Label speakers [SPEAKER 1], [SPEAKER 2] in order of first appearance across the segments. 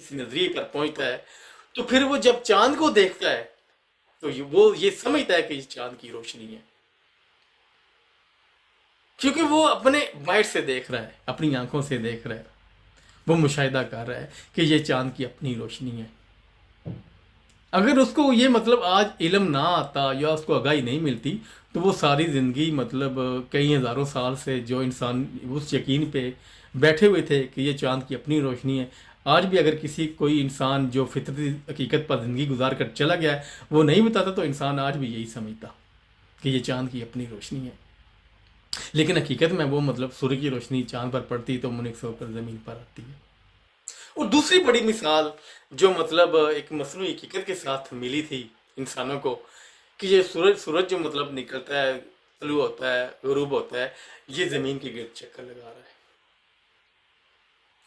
[SPEAKER 1] کسی نظریے پر پہنچتا ہے تو پھر وہ جب چاند کو دیکھتا ہے تو وہ یہ سمجھتا ہے کہ یہ چاند کی روشنی ہے، کیونکہ وہ اپنے بائٹ سے دیکھ رہا ہے، اپنی آنکھوں سے دیکھ رہا ہے، وہ مشاہدہ کر رہا ہے کہ یہ چاند کی اپنی روشنی ہے۔ اگر اس کو یہ مطلب آج علم نہ آتا یا اس کو آگاہی نہیں ملتی تو وہ ساری زندگی مطلب کئی ہزاروں سال سے جو انسان اس یقین پہ بیٹھے ہوئے تھے کہ یہ چاند کی اپنی روشنی ہے، آج بھی اگر کوئی انسان جو فطرتی حقیقت پر زندگی گزار کر چلا گیا ہے وہ نہیں بتاتا تو انسان آج بھی یہی سمجھتا کہ یہ چاند کی اپنی روشنی ہے، لیکن حقیقت میں وہ مطلب سورج کی روشنی چاند پر پڑتی تو منعکس ہو کر زمین پر آتی ہے۔ اور دوسری بڑی مثال جو مطلب ایک مصنوعی حقیقت کے ساتھ ملی تھی انسانوں کو کہ یہ سورج جو مطلب نکلتا ہے، طلوع ہوتا ہے، غروب ہوتا ہے، یہ زمین کے گرد چکر لگا رہا ہے۔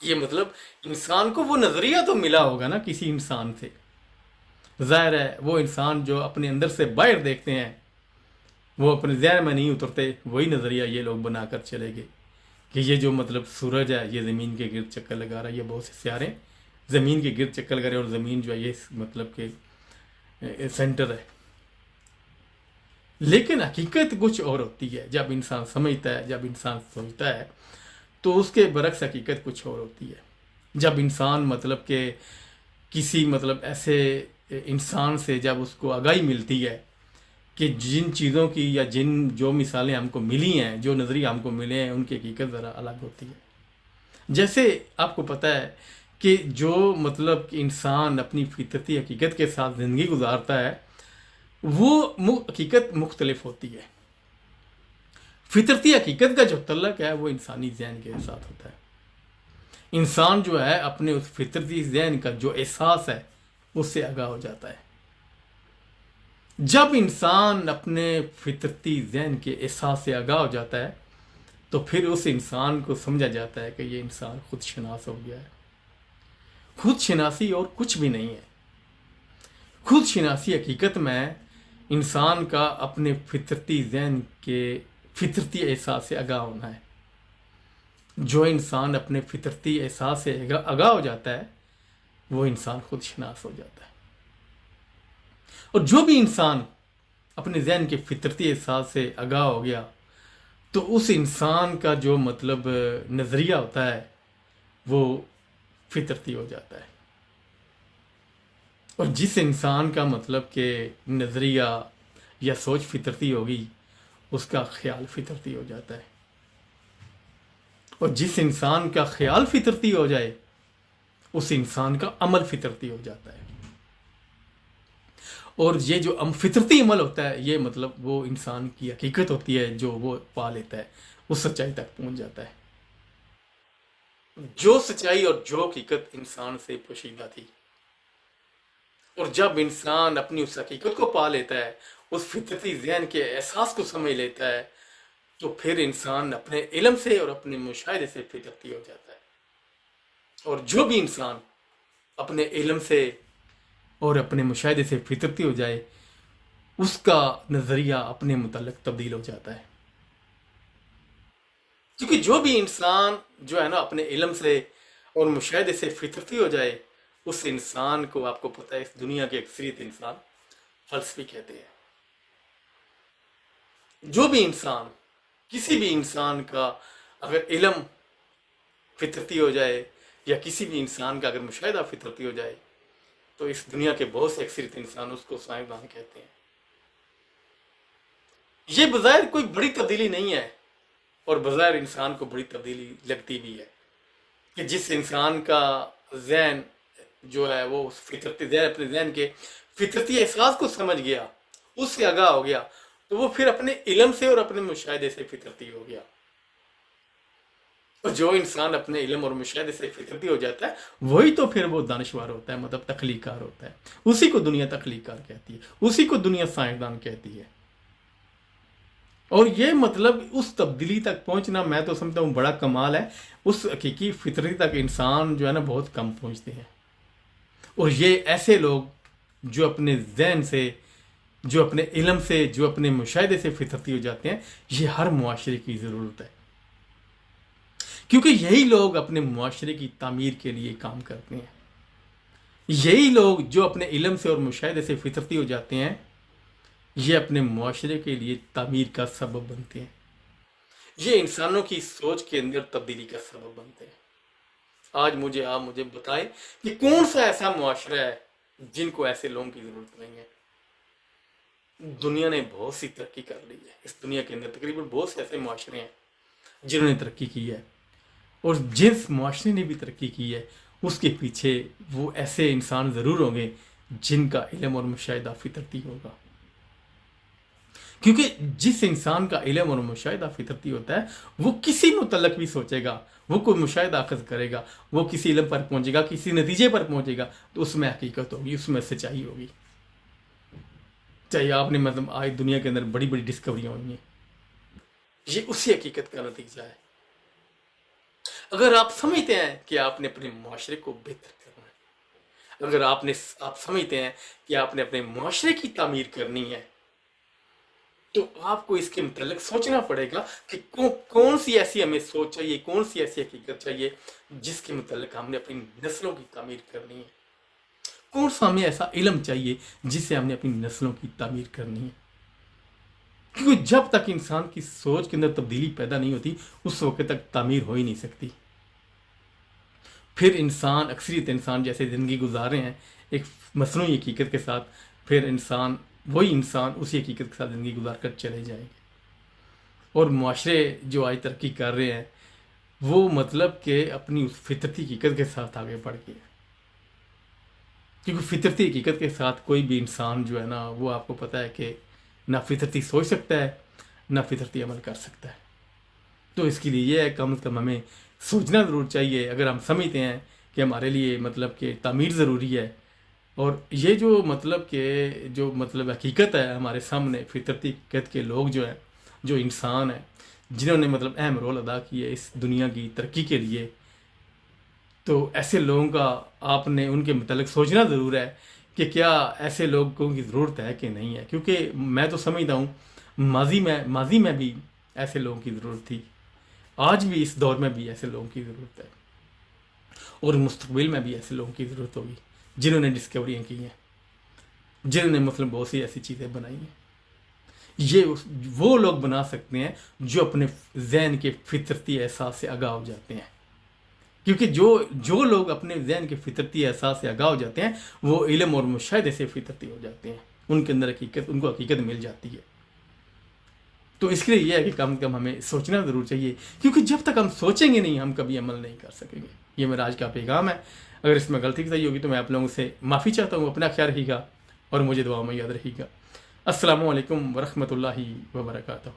[SPEAKER 1] یہ مطلب انسان کو وہ نظریہ تو ملا ہوگا نا کسی انسان سے، ظاہر ہے وہ انسان جو اپنے اندر سے باہر دیکھتے ہیں وہ اپنے ذہن میں نہیں اترتے، وہی نظریہ یہ لوگ بنا کر چلے گئے کہ یہ جو مطلب سورج ہے یہ زمین کے گرد چکر لگا رہا ہے، یہ بہت سے سیارے زمین کے گرد چکر لگا رہے ہیں اور زمین جو ہے یہ مطلب کہ سینٹر ہے۔ لیکن حقیقت کچھ اور ہوتی ہے، جب انسان سمجھتا ہے، جب انسان سوچتا ہے تو اس کے برعکس حقیقت کچھ اور ہوتی ہے۔ جب انسان مطلب کہ کسی مطلب ایسے انسان سے جب اس کو آگاہی ملتی ہے کہ جن چیزوں کی یا جو مثالیں ہم کو ملی ہیں، جو نظریہ ہم کو ملے ہیں، ان کی حقیقت ذرا الگ ہوتی ہے۔ جیسے آپ کو پتہ ہے کہ جو مطلب کہ انسان اپنی فطرتی حقیقت کے ساتھ زندگی گزارتا ہے وہ حقیقت مختلف ہوتی ہے۔ فطرتی حقیقت کا جو تعلق ہے وہ انسانی ذہن کے ساتھ ہوتا ہے۔ انسان جو ہے اپنے اس فطرتی ذہن کا جو احساس ہے اس سے آگاہ ہو جاتا ہے۔ جب انسان اپنے فطرتی ذہن کے احساس سے آگاہ ہو جاتا ہے تو پھر اس انسان کو سمجھا جاتا ہے کہ یہ انسان خود شناس ہو گیا ہے۔ خود شناسی اور کچھ بھی نہیں ہے۔ خود شناسی حقیقت میں انسان کا اپنے فطرتی ذہن کے فطرتی احساس سے آگاہ ہونا ہے۔ جو انسان اپنے فطرتی احساس سے آگاہ ہو جاتا ہے وہ انسان خود شناس ہو جاتا ہے۔ اور جو بھی انسان اپنے ذہن کے فطرتی احساس سے آگاہ ہو گیا تو اس انسان کا جو مطلب نظریہ ہوتا ہے وہ فطرتی ہو جاتا ہے۔ اور جس انسان کا مطلب کہ نظریہ یا سوچ فطرتی ہوگی اس کا خیال فطرتی ہو جاتا ہے، اور جس انسان کا خیال فطرتی ہو جائے اس انسان کا عمل فطرتی ہو جاتا ہے۔ اور یہ جو فطرتی عمل ہوتا ہے یہ مطلب وہ انسان کی حقیقت ہوتی ہے جو وہ پا لیتا ہے، اس سچائی تک پہنچ جاتا ہے۔ جو سچائی اور جو حقیقت انسان سے پوشیدہ تھی، اور جب انسان اپنی اس حقیقت کو پا لیتا ہے، اس فطرتی ذہن کے احساس کو سمجھ لیتا ہے، تو پھر انسان اپنے علم سے اور اپنے مشاہدے سے فطرتی ہو جاتا ہے۔ اور جو بھی انسان اپنے علم سے اور اپنے مشاہدے سے فطرتی ہو جائے اس کا نظریہ اپنے متعلق تبدیل ہو جاتا ہے۔ کیونکہ جو بھی انسان جو ہے نا اپنے علم سے اور مشاہدے سے فطرتی ہو جائے اس انسان کو، آپ کو پتہ ہے اس دنیا کے اکثریت انسان فلسفی کہتے ہیں۔ جو بھی انسان، کسی بھی انسان کا اگر علم فطرتی ہو جائے یا کسی بھی انسان کا اگر مشاہدہ فطرتی ہو جائے تو اس دنیا کے بہت سے اکثریت انسان اس کو سائنسدان کہتے ہیں۔ یہ بظاہر کوئی بڑی تبدیلی نہیں ہے اور بظاہر انسان کو بڑی تبدیلی لگتی بھی ہے کہ جس انسان کا ذہن جو ہے وہ فطرتی ذہن اپنے ذہن کے فطرتی احساس کو سمجھ گیا، اس سے آگاہ ہو گیا، تو وہ پھر اپنے علم سے اور اپنے مشاہدے سے فطرتی ہو گیا۔ اور جو انسان اپنے علم اور مشاہدے سے فطرتی ہو جاتا ہے وہی تو پھر وہ دانشور ہوتا ہے، مطلب تخلیق کار ہوتا ہے۔ اسی کو دنیا تخلیق کار کہتی ہے، اسی کو دنیا سائنسدان کہتی ہے۔ اور یہ مطلب اس تبدیلی تک پہنچنا میں تو سمجھتا ہوں بڑا کمال ہے۔ اس حقیقی فطرتی تک انسان جو ہے نا بہت کم پہنچتے ہیں، اور یہ ایسے لوگ جو اپنے ذہن سے، جو اپنے علم سے، جو اپنے مشاہدے سے فطرتی ہو جاتے ہیں، یہ ہر معاشرے کی ضرورت ہے، کیونکہ یہی لوگ اپنے معاشرے کی تعمیر کے لیے کام کرتے ہیں۔ یہی لوگ جو اپنے علم سے اور مشاہدے سے فطرتی ہو جاتے ہیں، یہ اپنے معاشرے کے لیے تعمیر کا سبب بنتے ہیں، یہ انسانوں کی سوچ کے اندر تبدیلی کا سبب بنتے ہیں۔ آج آپ مجھے بتائیں کہ کون سا ایسا معاشرہ ہے جن کو ایسے لوگوں کی ضرورت نہیں ہے؟ دنیا نے بہت سی ترقی کر لی ہے، اس دنیا کے اندر تقریباً بہت سے ایسے معاشرے ہیں جنہوں نے ترقی کی ہے، اور جس معاشرے نے بھی ترقی کی ہے اس کے پیچھے وہ ایسے انسان ضرور ہوں گے جن کا علم اور مشاہدہ فطرتی ہوگا، کیونکہ جس انسان کا علم اور مشاہدہ فطرتی ہوتا ہے وہ کسی متعلق بھی سوچے گا، وہ کوئی مشاہدہ اخذ کرے گا، وہ کسی علم پر پہنچے گا، کسی نتیجے پر پہنچے گا، تو اس میں حقیقت ہوگی، اس میں سچائی ہوگی۔ چاہیے آپ نے آج دنیا کے اندر بڑی بڑی ڈسکوریاں ہوئی ہیں، یہ اسی حقیقت کا نتیجہ ہے۔ اگر آپ سمجھتے ہیں کہ آپ نے اپنے معاشرے کو بہتر کرنا ہے، اگر آپ سمجھتے ہیں کہ آپ نے اپنے معاشرے کی تعمیر کرنی ہے، تو آپ کو اس کے متعلق سوچنا پڑے گا کہ کون سی ایسی ہمیں سوچ چاہیے، کون سی ایسی حقیقت چاہیے جس کے متعلق ہم نے اپنی نسلوں کی تعمیر کرنی ہے، کون سا ہمیں ایسا علم چاہیے جس سے ہم نے اپنی نسلوں کی تعمیر کرنی ہے۔ کیونکہ جب تک انسان کی سوچ کے اندر تبدیلی پیدا نہیں ہوتی اس وقت تک تعمیر ہو ہی نہیں سکتی۔ پھر اکثریت انسان جیسے زندگی گزار رہے ہیں ایک مصنوعی حقیقت کے ساتھ، پھر وہی انسان اسی حقیقت کے ساتھ زندگی گزار کر چلے جائیں گے، اور معاشرے جو آج ترقی کر رہے ہیں وہ کہ اپنی اس فطرتی حقیقت کے ساتھ آگے بڑھ گئے، کیونکہ فطرتی حقیقت کے ساتھ کوئی بھی انسان جو ہے نا وہ آپ کو پتہ ہے کہ نہ فطرتی سوچ سکتا ہے نہ فطرتی عمل کر سکتا ہے۔ تو اس کے لیے یہ ہے کم از کم ہمیں سوچنا ضرور چاہیے، اگر ہم سمجھتے ہیں کہ ہمارے لیے کہ تعمیر ضروری ہے، اور یہ جو حقیقت ہے ہمارے سامنے، فطرتی حقیقت کے لوگ جو انسان ہیں جنہوں نے اہم رول ادا کیا ہے اس دنیا کی ترقی کے لیے، تو ایسے لوگوں کا آپ نے ان کے متعلق سوچنا ضرور ہے کہ کیا ایسے لوگوں کی ضرورت ہے کہ نہیں ہے، کیونکہ میں تو سمجھتا ہوں ماضی میں بھی ایسے لوگوں کی ضرورت تھی، آج بھی اس دور میں بھی ایسے لوگوں کی ضرورت ہے، اور مستقبل میں بھی ایسے لوگوں کی ضرورت ہوگی جنہوں نے ڈسکوریاں کی ہیں، جنہوں نے بہت سی ایسی چیزیں بنائی ہیں۔ یہ وہ لوگ بنا سکتے ہیں جو اپنے ذہن کے فطرتی احساس سے آگاہ ہو جاتے ہیں، کیونکہ جو لوگ اپنے ذہن کے فطرتی احساس سے آگاہ ہو جاتے ہیں وہ علم اور مشاہدے سے فطرتی ہو جاتے ہیں، ان کے اندر ان کو حقیقت مل جاتی ہے۔ تو اس کے لیے یہ ہے کہ کم از کم ہمیں سوچنا ضرور چاہیے، کیونکہ جب تک ہم سوچیں گے نہیں ہم کبھی عمل نہیں کر سکیں گے۔ یہ میرا آج کا پیغام ہے، اگر اس میں غلطی صحیح ہوگی تو میں آپ لوگوں سے معافی چاہتا ہوں۔ اپنا خیال رکھیے گا اور مجھے دعا میں یاد رکھیے گا۔ السلام علیکم ورحمۃ اللہ وبرکاتہ۔